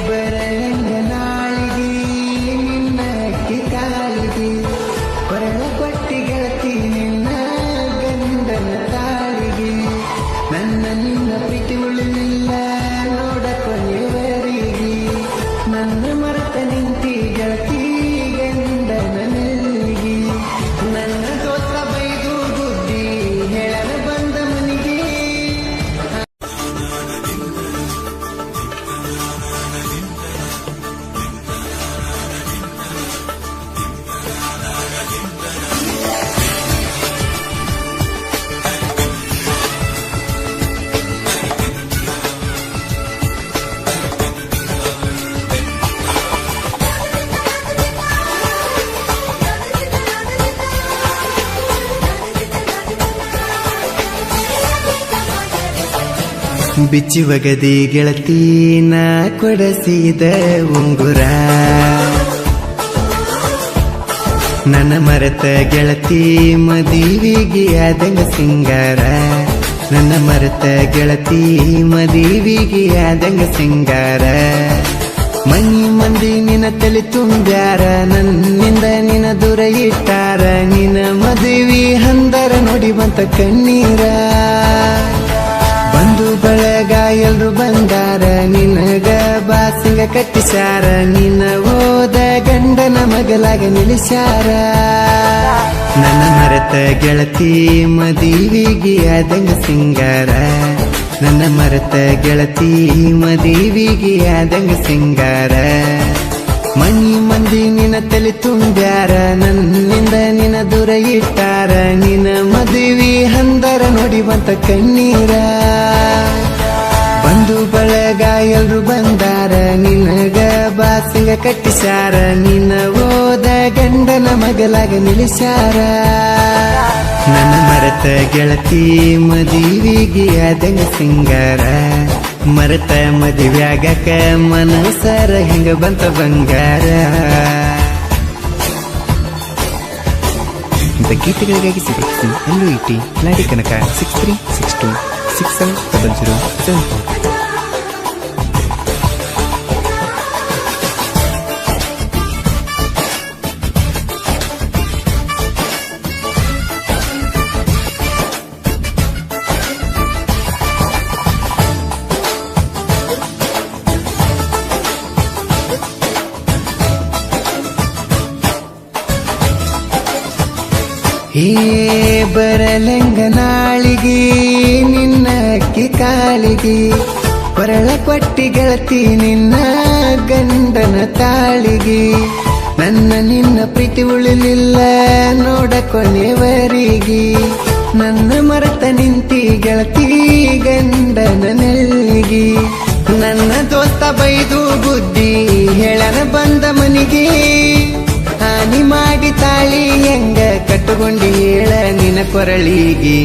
ಬರಲಂಗ ನಾಳಿಗೆ ನಿನ್ನ ಅಕ್ಕಿ ಕಾಲಿಗೆ ಕೊರಳ ಕೊಟ್ಟಿ ಗೆಳತಿ ನಿನ್ನ ಗಂಡನ ತಾಳಿಗೆ ನನ್ನ ನಿನ್ನ ಪ್ರೀತಿ ಉಳಿಲಿಲ್ಲ ನೋಡ ಕೊನೆಯವರಿಗೆ ನನ್ನ ಮರೆತ ನಿಂತಿ ಗೆಳತಿ ಗಂಡನ ನೆಲ್ಲಿಗೆ ನನ್ನ ದೋಸ್ತ ಬೈದು ಬುದ್ಧಿ ಹೇಳಲು ಬಂದ ಮನಿಗೆ ಬಿಚ್ಚಿ ಒಗದಿ ಗೆಳತೀನ ಕೊಡಸಿದ ಉಂಗುರ ನನ್ನ ಮರೆತ ಗೆಳತಿ ಮದುವಿಗೆ ಆದಂಗ ಸಿಂಗಾರ ನನ್ನ ಮರೆತ ಗೆಳತಿ ಮದುವಿಗೆ ಆದಂಗ ಸಿಂಗಾರ ಮನಿ ಮಂದಿ ನಿನ್ನ ತಲೆ ತುಂಬ್ಯಾರ ನನ್ನಿಂದ ನಿನ್ನ ದೂರ ಇಟ್ಟಾರ ನಿನ್ನ ಮದುವೆ ಹಂದರ ನೋಡಿ ಬಂತ ಕಣ್ಣೀರ ಬಂದು ಬಳಗ ಎಲ್ರು ಬಂದಾರ ನಿನಗ ಬಾಸಿಂಗ ಕಟ್ಟಿಸ್ಯಾರ ನಿನ್ನ ಓದ ಗಂಡನ ಮಗಲಾಗ ನಿಲ್ಲಿಸ್ಯಾರ ನನ್ನ ಮರೆತ ಗೆಳತಿ ಮದುವಿಗೆ ಆದಂಗ ಸಿಂಗಾರ ನನ್ನ ಮರೆತ ಗೆಳತಿ ಮದುವಿಗೆ ಆದಂಗ ಸಿಂಗಾರ ಮನಿ ಮಂದಿ ನಿನ್ನ ತಲೆ ತುಂಬ್ಯಾರ ನನ್ನಿಂದ ನಿನ್ನ ದೂರ ಇಟ್ಟಾರ ನಿನ್ನ ಮದುವೆ ಹಂದರ ನೋಡಿ ಬಂತ ಕಣ್ಣೀರ ಬಂದು ಬಳಗ ಎಲ್ರು ಬಂದಾರ ನಿನಗ ಬಾಸಿಂಗ ಕಟ್ಟಿಸ್ಯಾರ ನಿನ್ನ ಓದ ಗಂಡನ ಮಗಲಾಗ ನಿಲ್ಲಿಸ್ಯಾರ ನನ್ನ ಮರೆತ ಗೆಳತಿ ಮದುವಿಗೆ ಆದಂಗ ಸಿಂಗಾರ ಮರೆತ ಮದುವ್ಯಾಗಕ ಮನಸರ ಹೆಂಗ ಬಂತ ಬಂಗಾರ ಗೀತೆಗಳಿಗಾಗಿ ಸಿಗುತ್ತಿ ಎಲ್ಲೂ ಇಟ್ಟಿ ಲಾಡಿ ಕನಕ 6362670074. ಬರಲಂಗ ನಾಳಿಗೆ ನಿನ್ನ ಅಕ್ಕಿ ಕಾಲಿಗೆ ಕೊರಳ ಕೊಟ್ಟಿ ಗೆಳತಿ ನಿನ್ನ ಗಂಡನ ತಾಳಿಗೆ ನನ್ನ ನಿನ್ನ ಪ್ರೀತಿ ಉಳಿಲಿಲ್ಲ ನೋಡ ಕೊನೆಯವರಿಗೆ ನನ್ನ ಮರೆತ ನಿಂತಿ ಗೆಳತಿ ಗಂಡನ ನೆಲ್ಲಿಗೆ ನನ್ನ ದೋಸ್ತ ಬೈದು ಬುದ್ಧಿ ಹೇಳನ ಬಂದ ಮನಿಗೆ ಹಾನಿ ಮಾಡಿ ತಾಳಿ ಹೆಂಗ ಕಟ್ಟುಕೊಂಡಿ ಹೇಳ ನಿನ್ನ ಕೊರಳಿಗೆ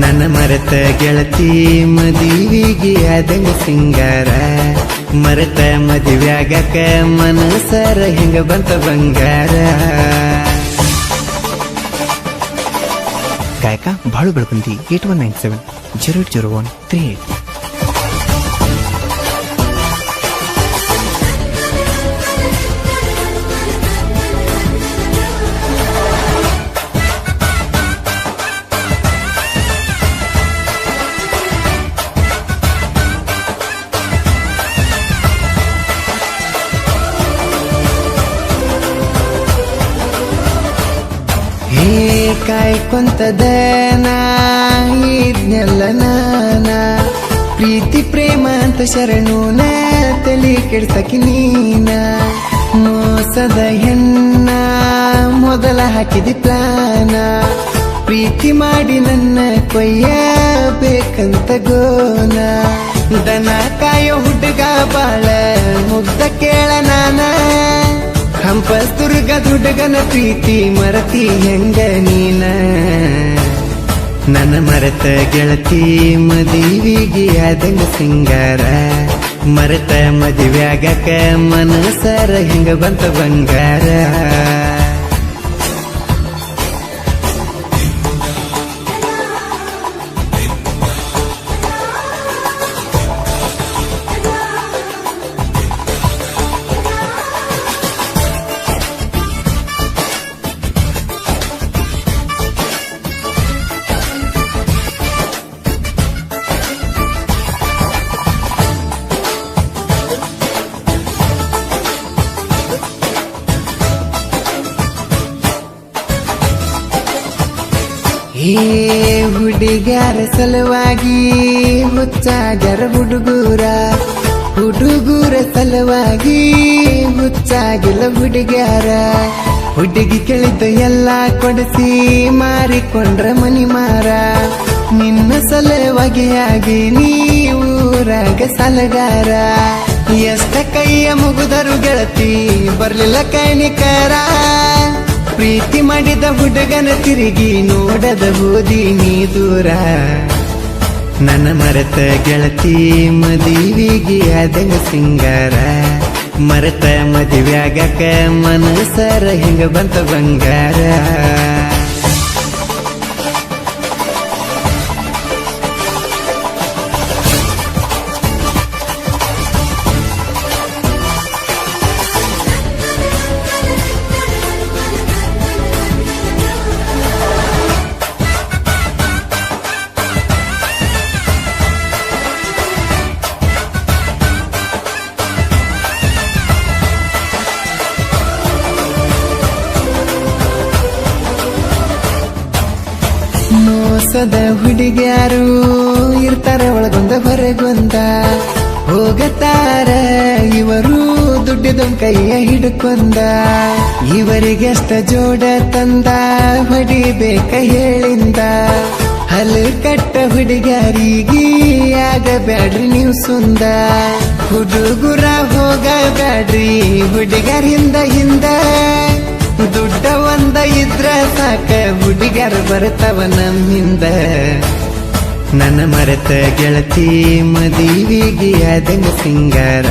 ನನ್ನ ಮರೆತ ಗೆಳತಿ ಮದುವಿಗೆ ಆದಂಗ ಸಿಂಗಾರ ಮರೆತ ಮದುವ್ಯಾಗಕ ಮನಸರ ಹೆಂಗ ಬಂತ ಬಂಗಾರ ಗಾಯಕ ಬಾಳು ಬೆಳಗುಂದಿ 8197080138. ಕಾಯ್ಕೊಂತದ ಇದ್ನೆಲ್ಲ ನಾನ ಪ್ರೀತಿ ಪ್ರೇಮ ಅಂತ ಶರಣೂನ ತಲೆ ಕೆಡ್ಸಕಿ ನೀನ ಮೋಸದ ಹೆಣ್ಣ ಮೊದಲ ಹಾಕಿದಿ ಪ್ಲಾನ ಪ್ರೀತಿ ಮಾಡಿ ನನ್ನ ಕೊಯ್ಯಬೇಕಂತ ಗೋನ ದನ ಕಾಯೋ ಹುಡುಗ ಬಾಳ ಮುಗ್ಧ ಕೇಳ ನಾನ ಹಂಪಸ್ತುರ್ಗ ಹುಡುಗನ ಪ್ರೀತಿ ಮರತಿ ಹೆಂಗ ನೀನ ನನ್ನ ಮರೆತ ಗೆಳತಿ ಮದುವಿಗೆ ಆದಂಗ ಸಿಂಗಾರ ಮರೆತ ಮದುವ್ಯಾಗಕ ಮನಸರ ಹೆಂಗ ಬಂತ ಬಂಗಾರ ಏ ಹುಡುಗ್ಯಾರ ಸಲುವಾಗಿ ಹುಚ್ಚಾಗ್ಯಾರ ಹುಡುಗೂರ ಸಲುವಾಗಿ ಹುಚ್ಚಾಗಿಲ್ಲ ಹುಡುಗ್ಯಾರ. ಹುಡುಗಿ ಕೇಳಿದ್ದ ಎಲ್ಲ ಕೊಡಿಸಿ ಮಾರಿಕೊಂಡ್ರ ಮನಿ ಮಾರ. ನಿನ್ನ ಸಲುವಾಗಿಯಾಗಿ ನೀರಾಗ ಸಲಗಾರ. ಎಷ್ಟ ಕೈಯ ಮುಗುದರು ಗೆಳತಿ ಬರ್ಲಿಲ್ಲ ಕೈನಿಕರ. ಪ್ರೀತಿ ಮಾಡಿದ ಹುಡುಗನ ತಿರುಗಿ ನೋಡದ ಹೋದಿ ನೀ ದೂರ. ನನ್ನ ಮರೆತ ಗೆಳತಿ ಮದುವಿಗೆ ಆದಂಗ ಸಿಂಗಾರ. ಮರೆತ ಮದುವ್ಯಾಗಕ ಮನಸರ ಹಿಂಗ ಬಂತ ಬಂಗಾರ. ಮೋಸದ ಹುಡುಗ್ಯಾರು ಇರ್ತಾರ ಒಳಗೊಂದ ಹೊರಗೊಂದ. ಹೋಗತಾರ ಇವರು ದುಡ್ಡಿದ ಕೈಯ ಹಿಡ್ಕೊಂಡ. ಇವರಿಗೆಷ್ಟ ಜೋಡ ತಂದ ಹೊಡಿಬೇಕ ಹೇಳಿಂದ. ಹಲ್ಲು ಕಟ್ಟ ಹುಡುಗ್ಯಾರಿಗೆ ಆಗಬ್ಯಾಡ್ರಿ ನೀವು ಸುಂದ. ಹುಡುಗುರ ಹೋಗಬ್ಯಾಡ್ರಿ ಹುಡುಗರಿಂದ ಹಿಂದ. ದುಡ್ಡ ಒಂದ ಇದ್ರ ಸಾಕ ಹುಡುಗ್ಯಾರ ಬರ್ತಾವ ನಮ್ಮಿಂದ. ನನ್ನ ಮರೆತ ಗೆಳತಿ ಮದುವಿಗೆ ಆದಂಗ ಸಿಂಗಾರ.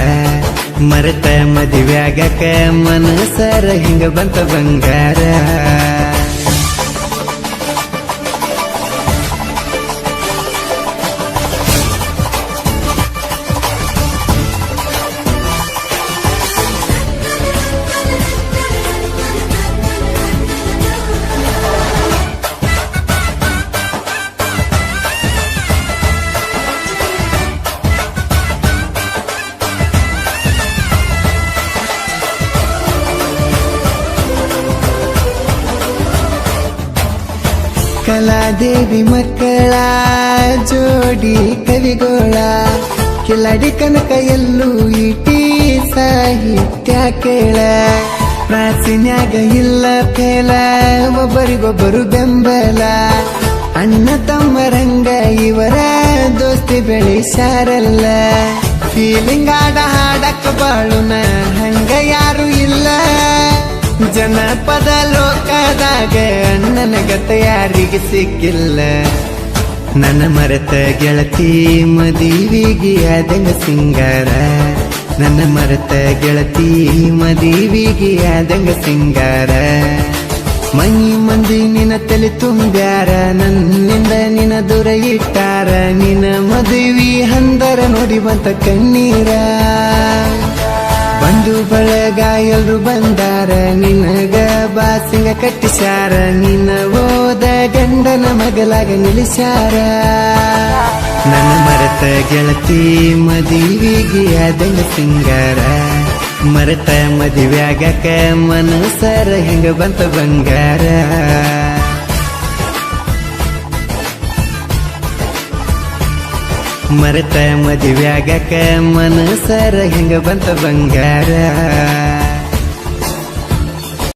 ಮರೆತ ಮದುವ್ಯಾಗಕ ಮನಸರ ಹಿಂಗ ಬಂತ ಬಂಗಾರ. ಕಲಾದೇವಿ ಮಕ್ಕಳ ಜೋಡಿ ಕವಿಗೋಳ. ಕಿಲಾಡಿ ಕನಕ ಎಲ್ಲೂ ಇಟಿ ಸಾಹಿತ್ಯ ಕೇಳ. ಪ್ರಾಸಿನ್ಯಾಗ ಇಲ್ಲ ಫೇಲ ಒಬ್ಬರಿಗೊಬ್ಬರು ಬೆಂಬಲ. ಅಣ್ಣ ತಮ್ಮರಂಗ ಇವರ ದೋಸ್ತಿ ಬೆಳಿಸಾರಲ್ಲ. ಫೀಲಿಂಗ್ ಹಾಡಕ್ಕ ಬಾಳುನ ಹಂಗ ಯಾರು ಇಲ್ಲ. ಜನಪದ ಲೋಕದಾಗ ಅಣ್ಣನ ಗತ ಯಾರಿಗೆ ಸಿಕ್ಕಿಲ್ಲ. ನನ್ನ ಮರೆತ ಗೆಳತಿ ಮದುವಿಗೆ ಆದಂಗ ಸಿಂಗಾರ. ನನ್ನ ಮರೆತ ಗೆಳತಿ ಮದುವಿಗೆ ಆದಂಗ ಸಿಂಗಾರ. ಮನಿ ಮಂದಿ ನಿನ್ನ ತಲೆ ತುಂಬ್ಯಾರ. ನನ್ನಿಂದ ನಿನ್ನ ದೂರ ಇಟ್ಟಾರ. ನಿನ್ನ ಮದುವೆ ಹಂದರ ನೋಡಿ ಬಂತ ಕಣ್ಣೀರ. ಬಂಧು ಬಳಗ ಎಲ್ರು ಬಂದಾರ. ನಿನಗ ಬಾಸಿಂಗ ಕಟ್ಟಿಸ್ಯಾರ. ನಿನ್ನ ಓದ ಗಂಡನ ಮಗಲಾಗ ನಿಲ್ಲಿಸ್ಯಾರ. ನನ್ನ ಮರೆತ ಗೆಳತಿ ಮದುವಿಗೆ ಆದಂಗ ಸಿಂಗಾರ. ಮರೆತ ಮದುವ್ಯಾಗಕ ಮನಸರ ಹಿಂಗ ಬಂತ ಬಂಗಾರ. ಮರೆತ ಮದುವ್ಯಾಗಕ ಮನಸರ ಹಿಂಗ ಬಂತ ಬಂಗಾರ.